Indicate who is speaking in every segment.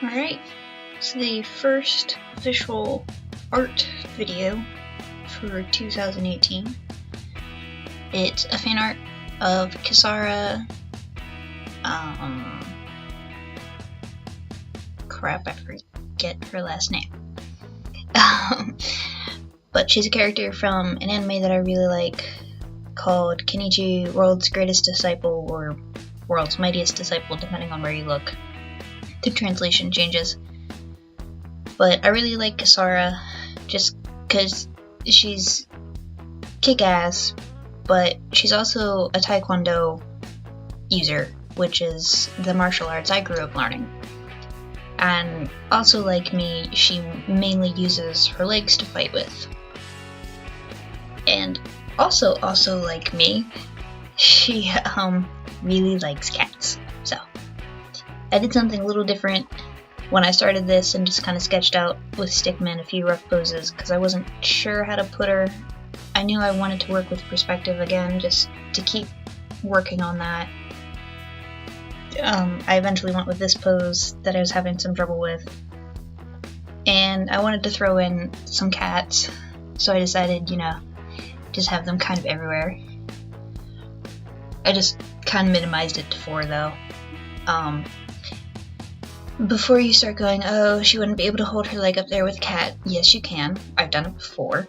Speaker 1: Alright, so the first official art video for 2018. It's a fan art of Kisara, crap, I forget her last name. But she's a character from an anime that I really like called Kenichi, World's Greatest Disciple, or World's Mightiest Disciple, depending on where you look. The translation changes. But I really like Kisara just because she's kick-ass, but she's also a taekwondo user, which is the martial arts I grew up learning. And also, like me, she mainly uses her legs to fight with. And also like me, she really likes cats. So I did something a little different when I started this and just kind of sketched out with Stickman a few rough poses because I wasn't sure how to put her. I knew I wanted to work with perspective again, just to keep working on that. I eventually went with this pose that I was having some trouble with, and I wanted to throw in some cats, so I decided, just have them kind of everywhere. I just kind of minimized it to 4 though. Before you start going, oh, she wouldn't be able to hold her leg up there with a cat, yes you can. I've done it before.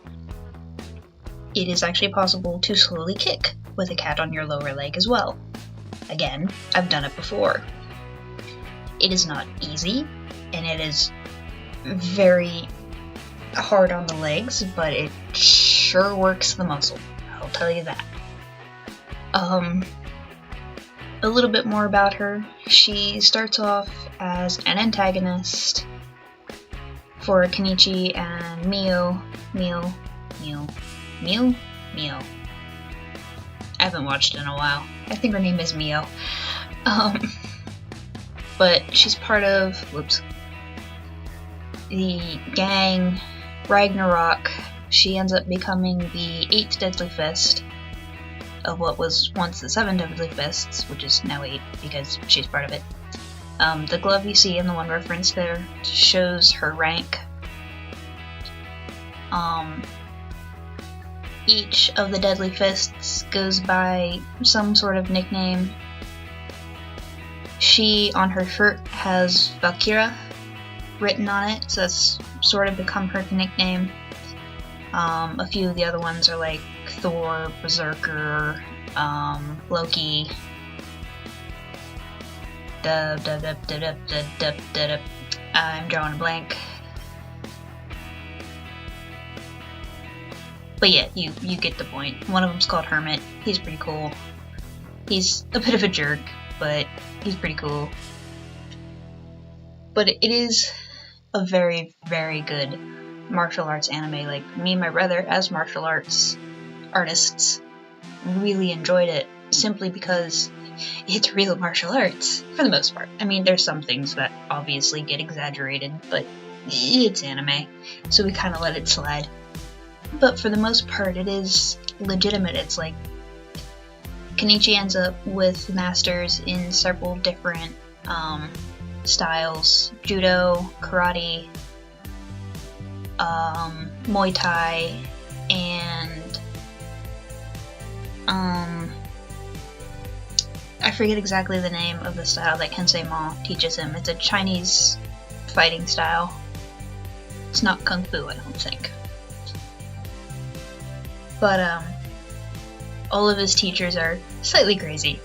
Speaker 1: It is actually possible to slowly kick with a cat on your lower leg as well. Again, I've done it before. It is not easy, and it is very hard on the legs, but it sure works the muscle, I'll tell you that. A little bit more about her. She starts off as an antagonist for Kenichi and Mio. I haven't watched it in a while. I think her name is Mio. But she's part of, the gang Ragnarok. She ends up becoming the 8th Deadly Fist of what was once the 7 Deadly Fists, which is now 8 because she's part of it. The glove you see in the one reference there shows her rank. Each of the Deadly Fists goes by some sort of nickname. She, on her shirt, has Valkyra written on it, so that's sort of become her nickname. A few of the other ones are like Thor, Berserker, Loki. I'm drawing a blank. But yeah, you get the point. One of them's called Hermit. He's pretty cool. He's a bit of a jerk, but he's pretty cool. But it is a very, very good martial arts anime. Like, me and my brother, as martial arts artists, really enjoyed it simply because it's real martial arts, for the most part. I mean, there's some things that obviously get exaggerated, but it's anime, so we kind of let it slide. But for the most part, it is legitimate. It's like Kenichi ends up with masters in several different styles: judo, karate, Muay Thai, and I forget exactly the name of the style that Kensei Ma teaches him. It's a Chinese fighting style. It's not Kung Fu, I don't think. But all of his teachers are slightly crazy,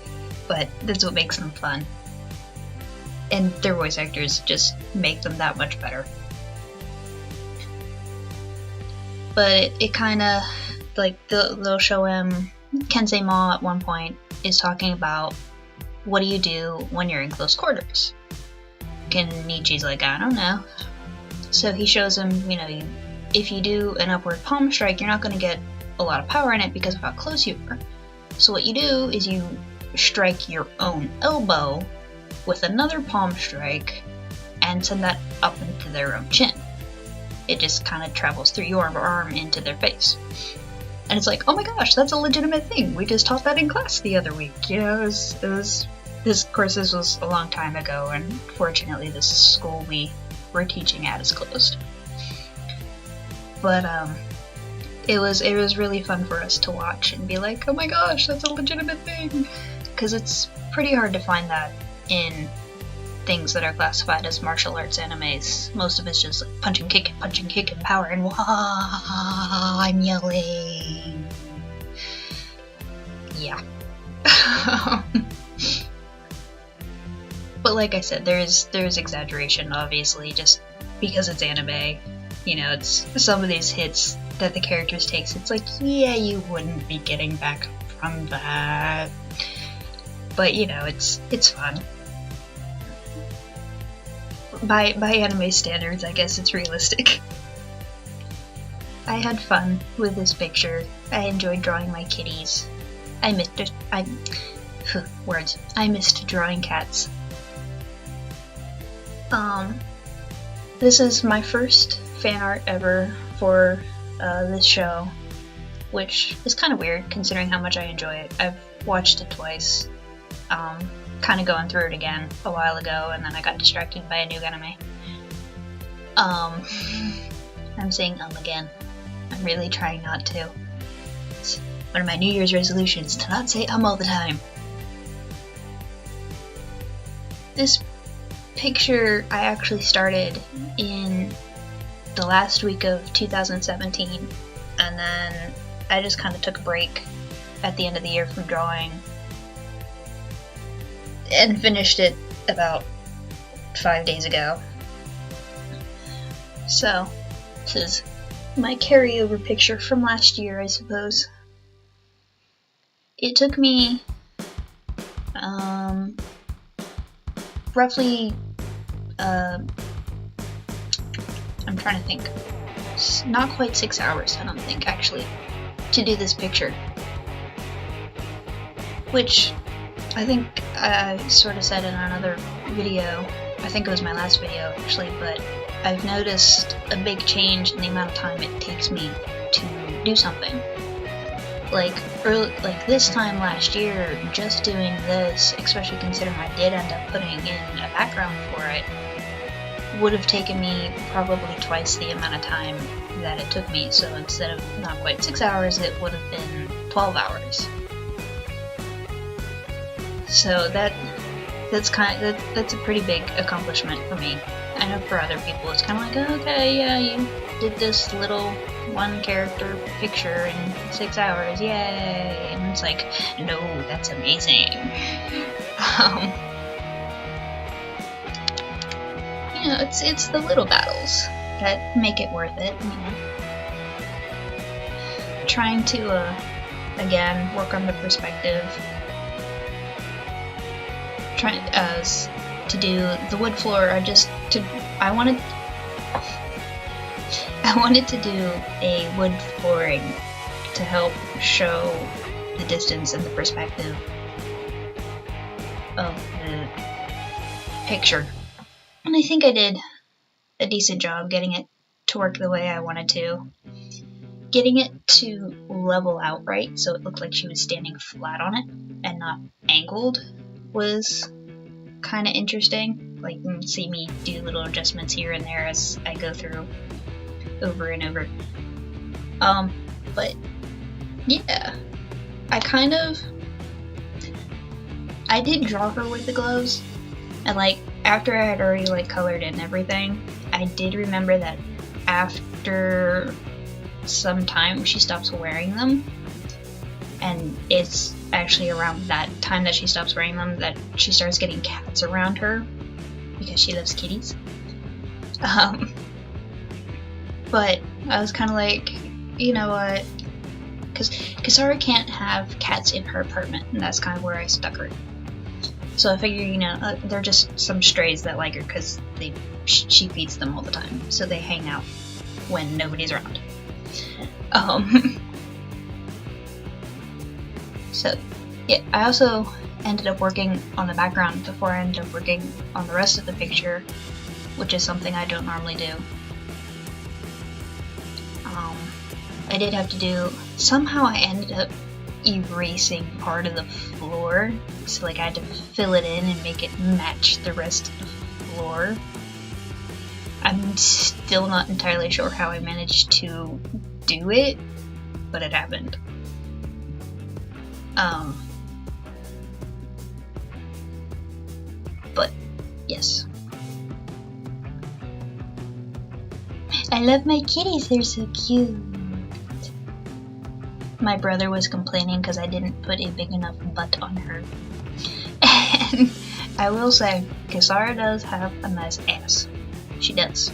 Speaker 1: but that's what makes them fun. And their voice actors just make them that much better. But it kind of, like, they'll show him, Kensei Ma at one point is talking about, what do you do when you're in close quarters? Kenichi's like, I don't know. So he shows him, if you do an upward palm strike, you're not going to get a lot of power in it because of how close you are. So what you do is you strike your own elbow with another palm strike and send that up into their own chin. It just kind of travels through your arm into their face. And it's like, oh my gosh, that's a legitimate thing. We just taught that in class the other week. It was Of course, this was a long time ago, and fortunately this school we were teaching at is closed. But it was really fun for us to watch and be like, oh my gosh, that's a legitimate thing! Because it's pretty hard to find that in things that are classified as martial arts animes. Most of it's just like punch and kick and power and wah, I'm yelling. Yeah. But like I said, there's exaggeration, obviously, just because it's anime. You know, it's some of these hits that the characters takes, it's like, yeah, you wouldn't be getting back from that. But you know, it's fun. By anime standards, I guess it's realistic. I had fun with this picture. I enjoyed drawing my kitties. I missed drawing cats. This is my first fan art ever for this show, which is kind of weird considering how much I enjoy it. I've watched it twice. Kind of going through it again a while ago, and then I got distracted by a new anime. I'm saying again. I'm really trying not to. It's one of my New Year's resolutions to not say all the time. This picture I actually started in the last week of 2017, and then I just kind of took a break at the end of the year from drawing and finished it about 5 days ago. So, this is my carryover picture from last year, I suppose. It took me roughly I'm trying to think, not quite 6 hours, I don't think, actually, to do this picture, which I think I sort of said in another video. I think it was my last video actually, but I've noticed a big change in the amount of time it takes me to do something. Like this time last year, just doing this, especially considering I did end up putting in a background for it, would have taken me probably twice the amount of time that it took me. So instead of not quite 6 hours, it would have been 12 hours. So that's a pretty big accomplishment for me. I know for other people it's kind of like, oh, okay, yeah, you did this little one character picture in 6 hours, yay! And it's like, no, that's amazing. You know, it's the little battles that make it worth it. You know, trying to again work on the perspective. Trying to do the wood floor. I wanted to do a wood flooring to help show the distance and the perspective of the picture. And I think I did a decent job getting it to work the way I wanted to. Getting it to level out right so it looked like she was standing flat on it and not angled was kind of interesting. Like, you can see me do little adjustments here and there as I go through over and over. But yeah, I did draw her with the gloves, and like after I had already like colored in everything, I did remember that after some time she stops wearing them, and it's actually around that time that she stops wearing them that she starts getting cats around her because she loves kitties. But I was kind of like, you know what, because Kisara can't have cats in her apartment, and that's kind of where I stuck her. So I figure, you know, they're just some strays that like her because she feeds them all the time, so they hang out when nobody's around. So yeah, I also ended up working on the background before I ended up working on the rest of the picture, which is something I don't normally do. I did have to do, somehow I ended up erasing part of the floor, so like I had to fill it in and make it match the rest of the floor. I'm still not entirely sure how I managed to do it, but it happened. But yes. I love my kitties, they're so cute. My brother was complaining because I didn't put a big enough butt on her. And I will say, Kisara does have a nice ass. She does.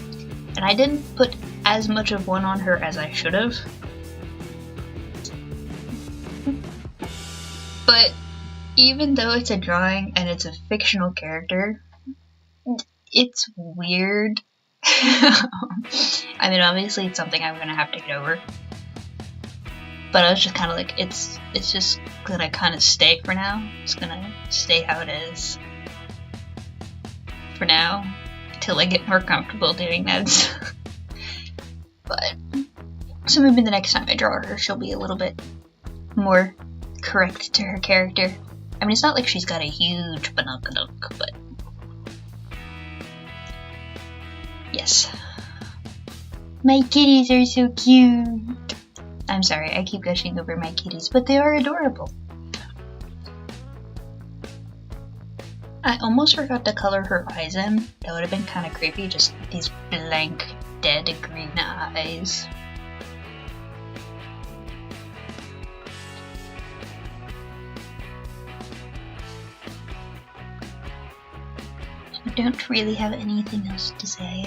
Speaker 1: And I didn't put as much of one on her as I should have. But even though it's a drawing and it's a fictional character, it's weird. I mean, obviously it's something I'm gonna have to get over. But I was just kind of like, it's just gonna kind of stay for now. It's gonna stay how it is for now, until I get more comfortable doing that. But, so maybe the next time I draw her, she'll be a little bit more correct to her character. I mean, it's not like she's got a huge banana-nook, but yes. My kitties are so cute. I'm sorry, I keep gushing over my kitties, but they are adorable. I almost forgot to color her eyes in. That would have been kind of creepy, just these blank, dead green eyes. I don't really have anything else to say.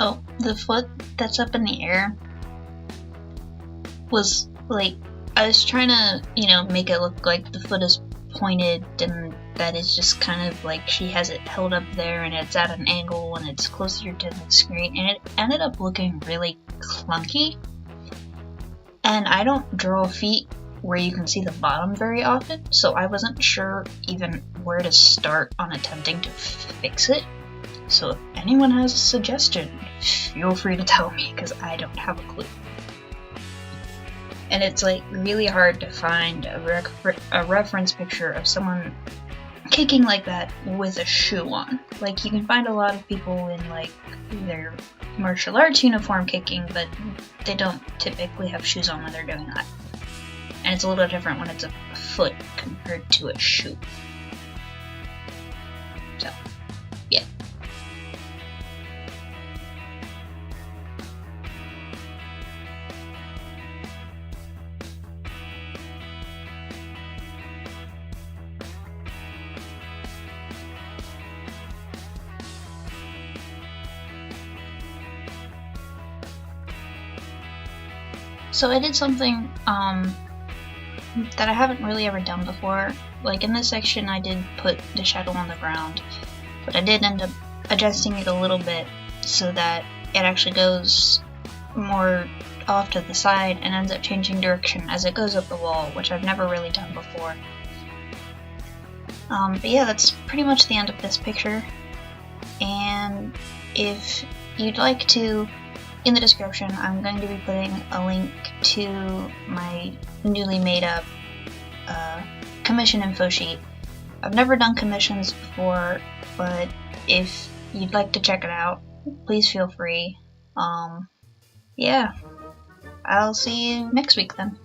Speaker 1: Oh, the foot that's up in the air was like, I was trying to, you know, make it look like the foot is pointed and that is just kind of like she has it held up there and it's at an angle and it's closer to the screen, and it ended up looking really clunky. And I don't draw feet where you can see the bottom very often, so I wasn't sure even where to start on attempting to fix it. So if anyone has a suggestion, feel free to tell me, because I don't have a clue. And it's like really hard to find a reference picture of someone kicking like that with a shoe on. Like, you can find a lot of people in like their martial arts uniform kicking, but they don't typically have shoes on when they're doing that. And it's a little different when it's a foot compared to a shoe. So, yeah. So I did something that I haven't really ever done before. Like in this section I did put the shadow on the ground, but I did end up adjusting it a little bit so that it actually goes more off to the side and ends up changing direction as it goes up the wall, which I've never really done before. But yeah, that's pretty much the end of this picture. And if you'd like to, in the description, I'm going to be putting a link to my newly made up commission info sheet. I've never done commissions before, but if you'd like to check it out, please feel free. Yeah, I'll see you next week then.